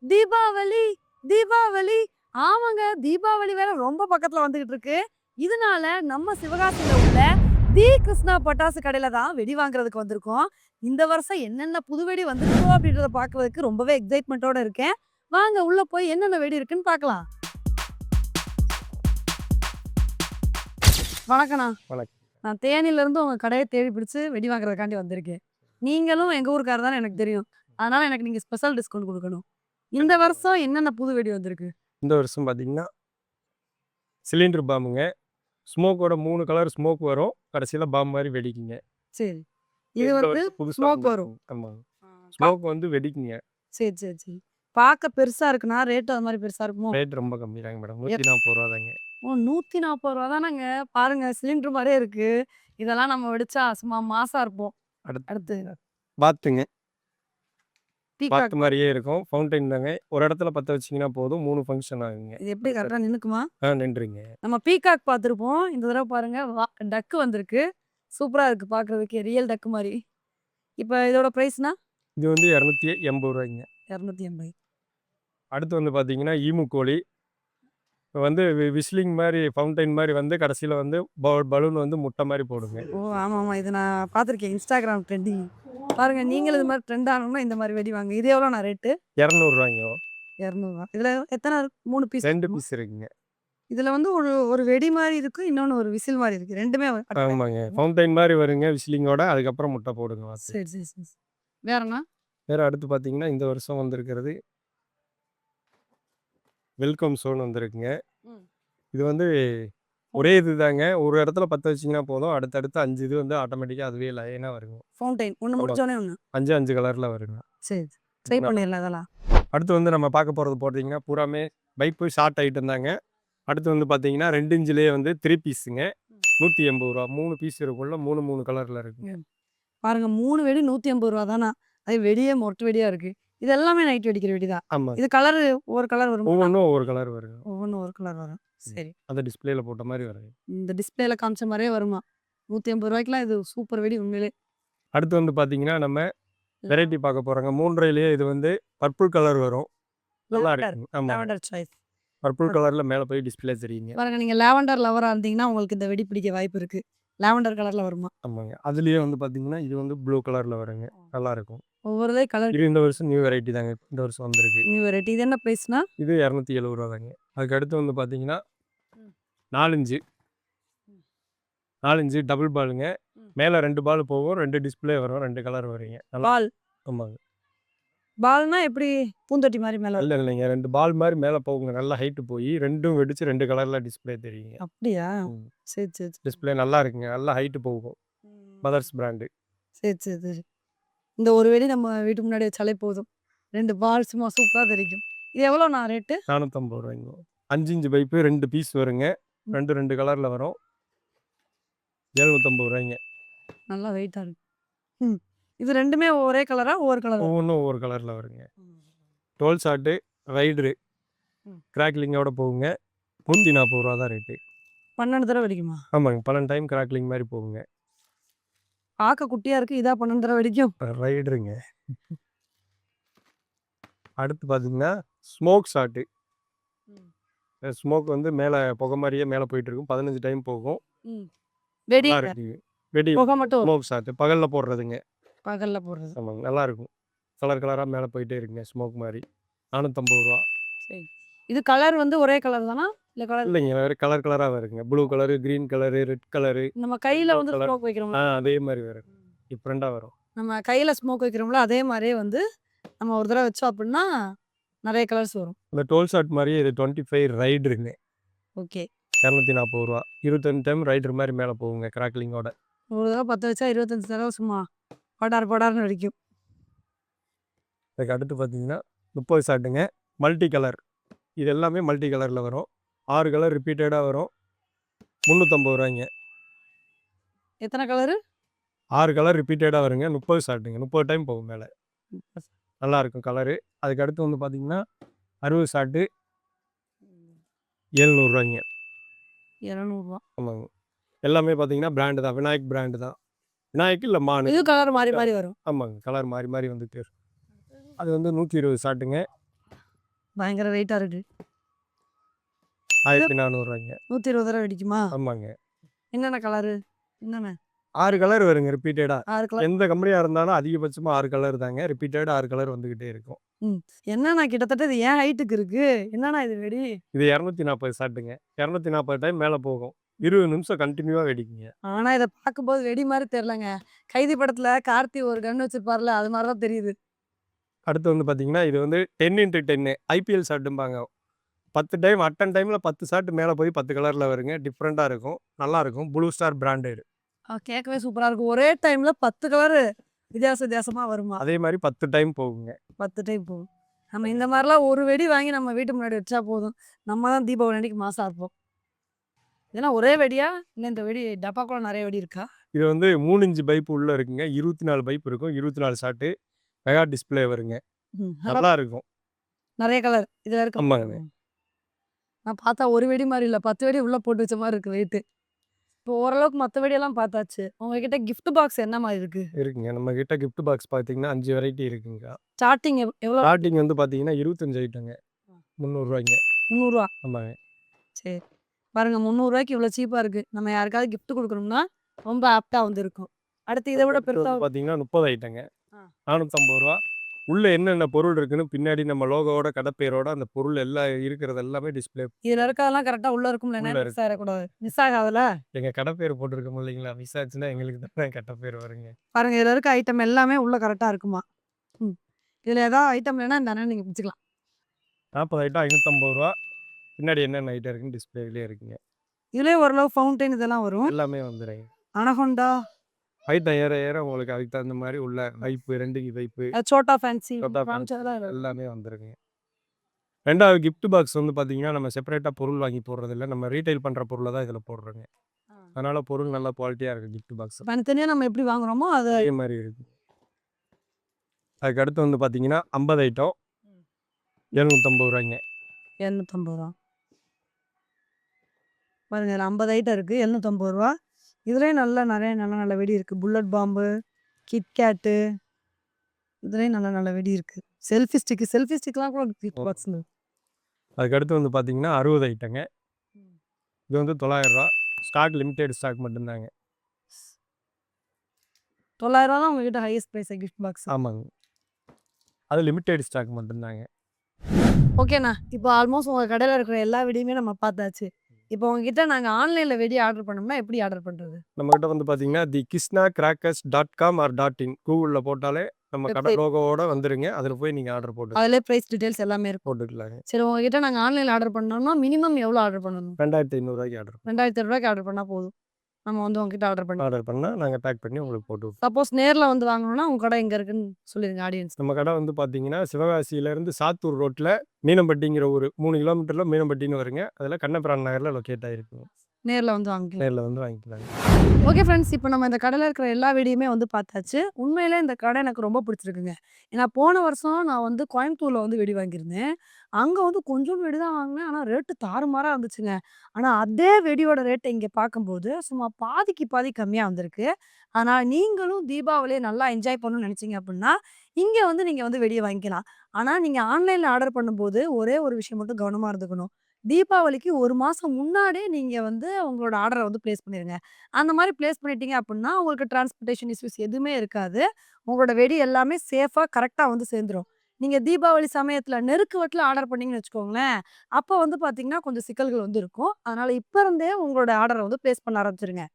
தீபாவளி, தீபாவளி. ஆமாங்க. தீபாவளி வேற ரொம்ப பக்கத்துல வந்துகிட்டு இருக்கு. இதனால நம்ம சிவகாசியில உள்ள தி கிருஷ்ணா பட்டாசு கடையில தான் வெடி வாங்குறதுக்கு வந்திருக்கோம். இந்த வருஷம் என்னென்ன புது வெடி வந்திருக்கோ அப்படின்றத பார்க்கறதுக்கு ரொம்பவே எக்ஸைட்மென்ட்டோட இருக்கேன். வாங்க உள்ள போய் என்னென்ன வெடி இருக்குன்னு பார்க்கலாம். வணக்கண்ணா. வணக்கம். நான் தேனியில இருந்து உங்க கடைய தேடி பிடிச்சு வெடி வாங்குறதுக்காண்டி வந்திருக்கேன். நீங்களும் எங்க ஊருக்காரர் தானே எனக்கு தெரியும். அதனால எனக்கு நீங்க ஸ்பெஷல் டிஸ்கவுண்ட் குடுக்கணும். இந்த வருஷம் என்னென்ன புது வெடி வந்திருக்கு? இந்த வருஷம் பார்த்தீங்கன்னா, சிலிண்டர் பாம்புங்க. ஸ்மோக்கோட 3 கலர் ஸ்மோக் வரும். கடைசியில பாம் மாரி வெடிக்குங்க. சரி. இது இந்த வந்து வருஷம் புதுசா ஸ்மோக் வரும். ஆமாங்க. ஆ. ஸ்மோக் வந்து வெடிக்குங்க. சரி, சரி, சரி. பார்க்க பெருசா இருக்குண்ணா. ரேட் அது மாரி பெருசா இருக்குமோ? ரேட் ரொம்ப கம்மி தாங்க மேடம். ரூ. எத் 140 தாங்க. ஓ! ரூ. 140 தானங்க. பாருங்க சிலிண்டர் மாரியே இருக்கு. இதெல்லாம் நம்ம வெடிச்சா சும்மா மாஸா இருப்போம். அடுத்து பாத்துங்க. பீகாக் பாத்து மாரியே இருக்கும். ஃபவுண்டைன் தாங்க. ஒரு இடத்துல பத்த வச்சீங்கன்னா போதும். 3 ஃபங்ஷன் ஆகுங்க. இது எப்படி கரெக்ட்டா நின்னுக்குமா? நின்றுங்க. நம்ம பீகாக் பார்த்துருப்போம். இந்த தடவ பாருங்க டக் வந்திருக்கு. சூப்பரா இருக்கு பார்க்கறதுக்கே. ரியல் டக் மாரி. இப்ப இதோட பிரைஸ்னா? இது வந்து ரூ. 280. 280. அடுத்து வந்து பார்த்தீங்கன்னா, ஈமு கோழி. இப்ப வந்து விஸ்லிங் மாரி ஃபவுண்டைன் மாரி வந்து கடைசியில வந்து பலூன் வந்து முட்டை மாரி போடுங்க. ஓ! ஆமாமா. இது நான் பார்த்துருக்கேன். Instagram trending. பாருங்க நீங்களும் இது மாரி ட்ரெண்ட் ஆகணும்னா இந்த மாரி வெடி வாங்குங்க. இது எவ்வளோண்ணா ரேட்டு? ரூ. 200. ரூ. 200. இதுல எத்தன 3 பீஸ் 2 இருக்குமா? பீஸ் இருக்குங்க. இதுல வந்து ஒரு ஒரு வெடி மாரி இருக்கு. இன்னொன்னு ஒரு விசில் மாரி இருக்கு. 2மே ஆமாங்க. ஃபவுண்டைன் மாரி வருங்க விஸ்லிங்கோட. அதுக்கப்புறம் முட்டை போடுங்க வாத்து. சரி, சரி, சரி. வேறண்ணா? வேற அடுத்து பார்த்தீங்கன்னா, இந்த வருஷம் வந்திருக்கிறது வெல்கம் ஸோன் வந்திருக்குங்க. ம். இது வந்து ஒரே இதுதாங்க. ஒரு இடத்துல பத்த வச்சீங்கன்னா போதும். அடுத்தடுத்து 5 இது வந்து ஆட்டோமேட்டிக்கா அதுவே லைனா வருங்க. ஃபவுண்டைன். ஒண்ணு ஆமா. முடிச்சோனே ஒண்ணு. 5 கலர்ல வருங்க. சரி. ட்ரை பண்ணிடலாம் அதெல்லாம். அடுத்து வந்து நம்ம பார்க்க போறது பார்த்தீங்கன்னா, பூராமே பைப்பு ஷார்ட் ஐட்டம் தாங்க. அடுத்து வந்து பார்த்தீங்கன்னா, 2 இன்ச்லயே வந்து 3 பீஸுங்க. ரூ. 180. 3 பீஸ் இருக்கும்ல. 3 கலர்ல இருக்குங்க. பாருங்க 3 வெடி ரூ. 180 தானா? அது வெடியே மொட்டு வெடியா இருக்கு. இது எல்லாமே நைட் வெடிக்கிற வெடி தான். ஆமா. இது கலர் ஒவ்வொரு கலர் வருமா? ஒவ்வொன்னும் ஒவ்வொரு கலர் வருங்க. ஒவ்வொன்னும் ஒரு கலர் வரும். சரி. அந்த டிஸ்ப்ளேல போட்ட மாரி வருங்க. இந்த டிஸ்ப்ளேல காமிச்ச மாரியே வருமா? ரூ. 180க்குலாம் இது சூப்பர் வெடி உண்மையிலே. அடுத்து வந்து பார்த்தீங்கன்னா, நம்ம வெரைட்டி பார்க்க போறோங்க. 3லயே இது வந்து பர்பிள் கலர் வரும். நல்லா லாவெண்டர். இருக்குங்க. ஆமா. Lavender choice. பர்பிள் கலர்ல மேல போய் டிஸ்ப்ளே தெரியுங்க. பாருங்க நீங்க லாவெண்டர் லவரா இருந்தீங்கன்னா உங்களுக்கு இந்த வெடி பிடிக்க வாய்ப்பு இருக்கு. லாவெண்டர் கலர்ல வருமா? ஆமாங்க. அதுலயே வந்து பார்த்தீங்கன்னா, இது வந்து ப்ளூ கலர்ல வருங்க. நல்லாருக்கும். ஒவ்வொருதே கலர் இது இந்த வருஷம் நியூ வெரைட்டி தாங்க. இந்த வருஷம் வந்திருக்கு. New variety. இது என்ன பிரைஸ்னா? இது ரூ. 270 தாங்க. அதுக்கு அடுத்து வந்து பார்த்தீங்கன்னா, 4 இன்ச்சு. 4 இன்ச்சு டபுள் பாலுங்க. மேல 2 பால் போகும். 2 டிஸ்ப்ளே வரும். 2 கலர் வருங்க. நல்லா பால். ஆமாங்க. பால்னா எப்படி பூந்தொட்டி மாரி மேல இல்ல இல்லைங்க. 2 பால் மாரி மேல போகுங்க. நல்லா ஹைட் போயி 2ம் வெடிச்சு 2 கலர்ல டிஸ்ப்ளே தெரியுங்க. அப்படியா? ம். சரி, சரி, சரி. டிஸ்ப்ளே நல்லா இருக்குங்க. நல்லா ஹைட் போகும். Mother's brand. சரி, சரி, சரி. இந்த ஒரு வெடி நம்ம வீட்டுக்கு முன்னாடி வச்சாலே போதும். 2 பால் சும்மா சூப்பரா தெரிக்கும். இது எவ்வளோண்ணா ரேட்டு? ரூ. 450. 5 இன்ச் பைப்பு 2 பீஸ் வருங்க. 2 கலர்ல வரும். ரூ. 750. நல்லா வெயிட்டா இருக்கு. ம். இது 2மே ஒரே கலரா? ஒவ்வொரு கலரா? ஒவ்வொன்னும் ஒவ்வொரு கலர்ல வருங்க. 12 ஷாட்டு, ரைடரு, கிராக்லிங்கோட போகுங்க. ரூ. 140 தான் ரேட்டு. 12 தடவ வெடிக்குமா? ஆமாங்க. 12 டைம் கிராக்லிங் மாரி போகுங்க. பார்க்க குட்டியா இருக்கு. இதா 12 தடவ வெடிக்கும்? ரைடருங்க. அடுத்து பார்த்தீங்கன்னா, ஸ்மோக் ஷாட்டு. ஸ்மோக் வந்து மேல புகை மாரியே மேல போயிட்டு இருக்கும். 15 டைம் போகும். வெடி நல்லா இருக்கு. வெடி புகை மட்டும் ஸ்மோக் ஷாட்டு. பகல்ல போடுறதுங்க. பகல்ல போடுறது. ஆமாங்க. நல்லாருக்கும். கலர் கலரா மேல போயிட்டே இருக்குங்க. ஸ்மோக் மாரி. ரூ. 450. சரி. இது கலர் வந்து ஒரே கலர் தானா? இல்ல கலர் இல்லைங்க. வேற கலர் கலரா வருங்க. Blue colour, green colour, red colour, நம்ம கையில எல்லோ வந்து கலர். ஸ்மோக் வைக்கிறோம்ல. அதே மாரி வரும். டிஃப்ரெண்டா வரும். நம்ம கையில ஸ்மோக் வைக்கிறோம்ல அதே மாரியே வந்து நம்ம ஒரு தடவ வச்சோம் அப்படின்னா நெறைய கலர்ஸ் வரும். இந்த 12 ஷாட் மாரியே இது 25 ரைடருங்க. ஓகே. ரூ. 240. 25 டைம் ரைடர் மாரி மேல போகுங்க கிராக்லிங்கோட. ஒரு தடவ பத்த வச்சா 25 தடவ சும்மா படார் படார்னு வெடிக்கும். அதுக்கு அடுத்து பார்த்தீங்கன்னா, 30 ஷாட்டுங்க. Multi colour. இது எல்லாமே மல்டி கலர்ல வரும். 6 கலர் ரிப்பீட்டடா வரும். ரூ. 350. எத்தன கலரு? 6 கலர் ரிப்பீட்டடா வருங்க. 30 ஷாட்டுங்க. 30 டைம் போகும் மேல. நல்லாருக்கும் கலரு. அதுக்கு அடுத்து வந்து பார்த்தீங்கன்னா, 60 ஷாட்டு ரூ. 700. ரூ. 200. ஆமாங்க. எல்லாமே பார்த்தீங்கன்னா, பிராண்டு தான். விநாயக் பிராண்டு தான். விநாயக் இல்ல மானு. இது கலர் மாறி மாறி வரும். ஆமாங்க. கலர் மாறி மாறி வந்துட்டே இருக்கும். அது வந்து 120 ஷாட்டுங்க. பயங்கர வெயிட்டா இருக்கு. 1400 120 தடவை வெடிக்குமா? ஆமாங்க. என்னென்ன கலரு? என்னென்ன? 6 கலர் வருங்க ரிப்பீட்டடா. 6 கலர். எந்த கம்பெனியா இருந்தாலும் அதிகபட்சமா 6 கலர் தாங்க. ரிப்பீட்டடா 6 கலர் வந்துகிட்டே இருக்கும். என்னண்ணா கிட்டத்தட்ட இது என் ஹைட்டுக்கு இருக்கு. என்னண்ணா இது வெடி? இது 240 ஷாட்டுங்க. 240 டைம் மேல போகும். 20 நிமிஷம் கன்டினியூவா வெடிக்குங்க. ஆனா இத பார்க்கும்போது வெடி மாரி தெரியலங்க. கைதி படத்துல கார்த்தி ஒரு கன் வச்சிருப்பார்ல, அது மாரி தான் தெரியுது. அடுத்து வந்து பார்த்தீங்கன்னா, இது வந்து 10x10 ஐபிஎல் ஷாட்டும்பாங்க. 10 டைம் அட்டன் டைம்ல 10 ஷாட் மேல போய் 10 கலர்ல வருங்க. டிஃபரெண்டா இருக்கும். நல்லாருக்கும். Blue star branded. கேட்கவே சூப்பரா இருக்கும். ஒரே டைம்ல 10 கலரு வித்தியாசமா வருமா? அதே மாரி 10 டைம் போகுங்க. 10 டைம் போகும். நம்ம இந்த மாரிலாம் ஒரு வெடி வாங்கி நம்ம வீட்டு முன்னாடி வச்சா போதும். நம்ம தான் தீபாவளி அன்னைக்கு மாசா இருப்போம். இதெல்லாம் ஒரே வெடியா? இல்ல இந்த வெடி டப்பாக்குள்ள நெறைய வெடி இருக்கா? இது வந்து 3 இன்ச் பைப் உள்ள இருக்குங்க. 24 பைப் இருக்கும். 24 ஷாட்டு. மெகா டிஸ்ப்ளே வருங்க. நல்லா இருக்கும். நெறைய கலர் இதுல இருக்கு. ஆமாங்க. நான் பார்த்தா ஒரு வெடி மாரி இல்ல. 10 வெடி உள்ள போட்டு வச்ச மாரி இருக்கு வெயிட்டு. இப்போ ஓரளவுக்கு மத்த வெடியெல்லாம் பார்த்தாச்சு. உங்ககிட்ட கிஃப்ட் பாக்ஸ் என்ன மாரி இருக்கு? இருக்குங்க. நம்ம கிட்ட கிஃப்ட் பாக்ஸ் பார்த்தீங்கன்னா 5 வெரைட்டி இருக்குங்க. ஸ்டார்டிங் எவ்வளோ? ஸ்டார்டிங் வந்து பார்த்தீங்கன்னா 25 ஐட்டங்க. ரூ. 300. ரூ. 300. ஆமாங்க. சரி. பாருங்க ரூ. 300க்கு இவ்வளோ சீப்பா இருக்கு. நம்ம யாருக்காவது கிஃப்ட் குடுக்கணும்னா ரொம்ப ஆப்ட்டா வந்து இருக்கும். அடுத்து இத விட அடுத்து பெருசா வந்து பார்த்தீங்கன்னா 30 ஐட்டங்க. ஆ. ரூ. 450. உள்ள என்னென்ன பொருள் இருக்குன்னு பின்னாடி நம்ம லோகோவோட கடப்பேரோட அந்த பொருள் எல்லாம் இருக்கிறது எல்லாமே டிஸ்ப்ளே. இதுல இருக்கதெல்லாம் கரெக்ட்டா உள்ள இருக்கும்ல. உள்ள என்ன மிஸ் ஆயிறக்கூடாது. மிஸ் ஆகாதுல்ல? எங்க கடப்பேர் போட்டிருக்கோம் இல்லைங்களா? மிஸ் ஆச்சுன்னா எங்களுக்கு தானே கெட்ட பேர் வருங்க. பாருங்க இதுல இருக்க ஐட்டம் எல்லாமே உள்ள கரெக்ட்டா இருக்குமா? இதுல ஏதாவது ஐட்டம் இல்லைன்னா இந்த அண்ணன் நீங்க பிச்சுக்கலாம். 40 ஐட்டம் ரூ. 550. பின்னாடி என்னென்ன ஐட்டம் இருக்குன்னு டிஸ்ப்ளேலயே இருக்குங்க. இதுலயே ஓரளவு ஃபவுண்டைன் இதெல்லாம் வரும். எல்லாமே வந்துருங்க. அனகொண்டா, ஐட்டம் ஏற ஏற உங்களுக்கு அதுக்கு தகுந்த மாரி உள்ள பைப்பு 2 பைப்பு சோட்டா ஃபேன்சி சொட்டா காமிச்சதெல்லாம் இதுல எல்லாமே வந்துருங்க. 2வது கிஃப்ட் பாக்ஸ் வந்து பார்த்தீங்கன்னா, நம்ம செப்பரேட்டா பொருள் வாங்கி போடுறதில்ல. நம்ம ரீட்டெயில் பண்ற பொருள தான் இதில போடுறோங்க. அதனால பொருள் நல்லா குவாலிட்டியா இருக்கு கிஃப்ட் பாக்ஸ். தனித்தனியா நம்ம எப்படி வாங்குறோமோ அது அதே மாரி இருக்கு. அதுக்கு அடுத்து வந்து பார்த்தீங்கன்னா, 50 ஐட்டம் ரூ. 750. ரூ. 750. பாருங்க இதுல 50 ஐட்டம் இருக்கு. ரூ. 750. இதுலயும் நெறைய நல்ல வெடி இருக்கு. புல்லட் பாம்பு, கிட்கேட்டு இதுலயும் நல்ல வெடி இருக்கு. செல்ஃபி ஸ்டிக்லாம் கூட கிஃப்ட் பாக்ஸ்ல. அதுக்கு அடுத்து வந்து பார்த்தீங்கன்னா, 60 ஐட்டங்க. இது வந்து ரூ. 900. ஸ்டாக் லிமிடெட் ஸ்டாக் மட்டும் தாங்க. ரூ. 900 தான் உங்ககிட்ட ஹையஸ்ட் பிரைஸ் கிஃப்ட் பாக்ஸ். ஆமாங்க. அது லிமிடெட் ஸ்டாக் மட்டும் தாங்க. ஓகேண்ணா. இப்போ ஆல்மோஸ்ட் உங்க கடையில இருக்கிற எல்லா வெடியுமே நம்ம பார்த்தாச்சு. இப்போ உங்ககிட்ட நாங்க ஆன்லைன்ல வெடி ஆர்டர் பண்ணோம்னா எப்படி ஆர்டர் பண்றது? நம்மகிட்ட வந்து பார்த்தீங்கன்னா, thekishnacrackers.com or .in கூகுள்ல போட்டாலே நம்ம கடை வெப்சைட். லோகோவோட வந்துருங்க. அதில போய் நீங்க ஆர்டர் அதுலயே பிரைஸ் டீடைல்ஸ் எல்லாமே இருக்கும். போட்டுக்கலாங்க. சரி உங்ககிட்ட நாங்க ஆன்லைன்ல ஆர்டர் பண்ணோம்னா மினிமம் எவ்வளோ ஆர்டர் பண்ணணும்? ரூ. 2500 ஆர்டர் ரூ. 2500 ஆர்டர் பண்ணா போதும். நம்ம வந்து உங்ககிட்ட ஆர்டர் பண்ணலாம். ஆர்டர் பண்ணா நாங்க பேக் பண்ணி உங்களுக்கு போட்டு விட்டுருவோம். சப்போஸ் நேர்ல வந்து வாங்கணும்னா உங்க கடை எங்க இருக்குன்னு சொல்லிருங்க ஆடியன்ஸ். நம்ம கடை வந்து பார்த்தீங்கன்னா, சிவகாசியிலேருந்து சாத்தூர் ரோட்ல மீனம்பட்டிங்கிற ஒரு 3 கிலோமீட்டர்ல மீனம்பட்டின்னு வருங்க. அதில கண்ணபிரான் நகர்ல லொக்கேட் ஆயிருக்குங்க. நேர்ல வந்து வாங்கிக்கலாம். நேர்ல வந்து வாங்கிக்கலாங்க. ஓகே ஃப்ரெண்ட்ஸ், இப்போ நம்ம இந்த கடையில இருக்கிற எல்லா வெடியுமே வந்து பார்த்தாச்சு. உண்மையிலே இந்த கடை எனக்கு ரொம்ப பிடிச்சிருக்குங்க. ஏன்னா போன வருஷம் நான் வந்து கோயம்புத்தூர்ல வந்து வெடி வாங்கியிருந்தேன். அங்க வந்து கொஞ்சோண்டு வெடி தான் வாங்கினேன். ஆனா ரேட்டு தாறுமாறா இருந்துச்சுங்க. ஆனா அதே வெடியோட ரேட்ட இங்க பார்க்கும்போது சும்மா பாதிக்கு பாதி கம்மியா வந்திருக்கு. அதனால நீங்களும் தீபாவளிய நல்லா என்ஜாய் பண்ணணும்னு நினைச்சீங்க அப்படின்னா, இங்க வந்து நீங்க வந்து வெடிய வாங்கிக்கலாம். ஆனா நீங்க ஆன்லைன்ல ஆர்டர் பண்ணும்போது ஒரே ஒரு விஷயம் மட்டும் கவனமா இருந்துக்கணும். தீபாவளிக்கு 1 மாசம் முன்னாடியே நீங்க வந்து உங்களோட ஆர்டர வந்து பிளேஸ் பண்ணிருங்க. அந்த மாரி பிளேஸ் பண்ணிட்டீங்க அப்புட்ன்னா, உங்களுக்கு டிரான்ஸ்போர்டேஷன் இஷ்யூஸ் எதுவுமே இருக்காது. உங்களோட வெடி எல்லாமே சேஃபா கரெக்ட்டா வந்து சேர்ந்துரும். நீங்க தீபாவளி சமயத்துல நெருக்குவத்துல ஆர்டர் பண்ணீங்கன்னு வச்சுக்கோங்களேன், அப்ப வந்து பார்த்தீங்கன்னா, கொஞ்சம் சிக்கல்கள் வந்து இருக்கும். அதனால இப்ப இருந்தே உங்களோட ஆர்டர வந்து பிளேஸ் பண்ண ஆரம்பிச்சுருங்க.